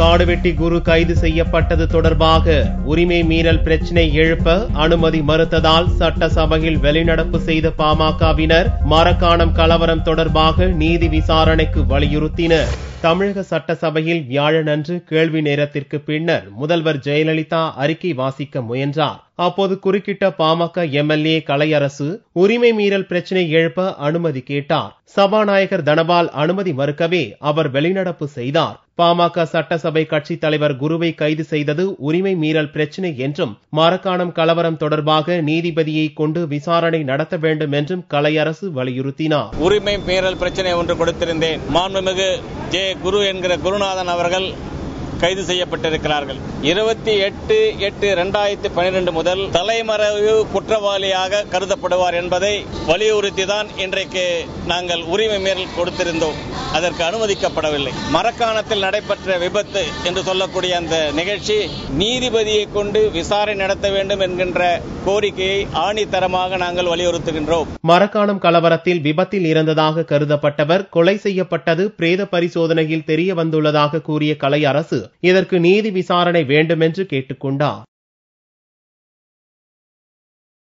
காடுவெட்டி குரு கைது செய்யப்பட்டது தொடர்பாக உரிமை மீறல் பிரச்சினை எழுப்ப அனுமதி மறுத்ததால் சட்டசபையில் வெளிநடப்பு செய்த பாமகவினர் மரக்காணம் கலவரம் தொடர்பாக நீதி விசாரணைக்கு வலியுறுத்தினர். தமிழக சட்டசபையில் வியாழனன்று கேள்வி நேரத்திற்கு பின்னர் முதல்வர் ஜெயலலிதா அறிக்கை வாசிக்க முயன்றார். அப்போது குறுக்கிட்ட பாமக எம்எல்ஏ கலையரசு உரிமை மீறல் பிரச்சினை எழுப்ப அனுமதி கேட்டார். சபாநாயகர் தனபால் அனுமதி மறுக்கவே அவர் வெளிநடப்பு செய்தார். பாமக சட்டசபை கட்சித் தலைவர் குருவை கைது செய்தது உரிமை மீறல் பிரச்சினை என்றும் மரக்காணம் கலவரம் தொடர்பாக நீதிபதியை கொண்டு விசாரணை நடத்த வேண்டும் என்றும் கலையரசு வலியுறுத்தினார். உரிமை மீறல் பிரச்சினை ஒன்று கொடுத்திருந்தேன். மாண்புமிகு ஜே குரு என்கிற குருநாதன் அவர்கள் கைது செய்யப்பட்டிருக்கிறார்கள். 28/8/2012 முதல் தலைமறைவு குற்றவாளியாக கருதப்படுவார் என்பதை வலியுறுத்திதான் இன்றைக்கு நாங்கள் உரிமை மீறல் கொடுத்திருந்தோம். அதற்கு அனுமதிக்கப்படவில்லை. மரக்காணத்தில் நடைபெற்ற விபத்து என்று சொல்லக்கூடிய அந்த நிகழ்ச்சி நீதிபதியை கொண்டு விசாரணை நடத்த வேண்டும் என்கின்ற கோரிக்கையை ஆணித்தரமாக நாங்கள் வலியுறுத்துகின்றோம். மரக்காணம் கலவரத்தில் விபத்தில் இறந்ததாக கருதப்பட்டவர் கொலை செய்யப்பட்டது பிரேத பரிசோதனையில் தெரிய வந்துள்ளதாக கூறிய கலையரசு இதற்கு நீதி விசாரணை வேண்டும் என்று கேட்டுக்கொண்டார்.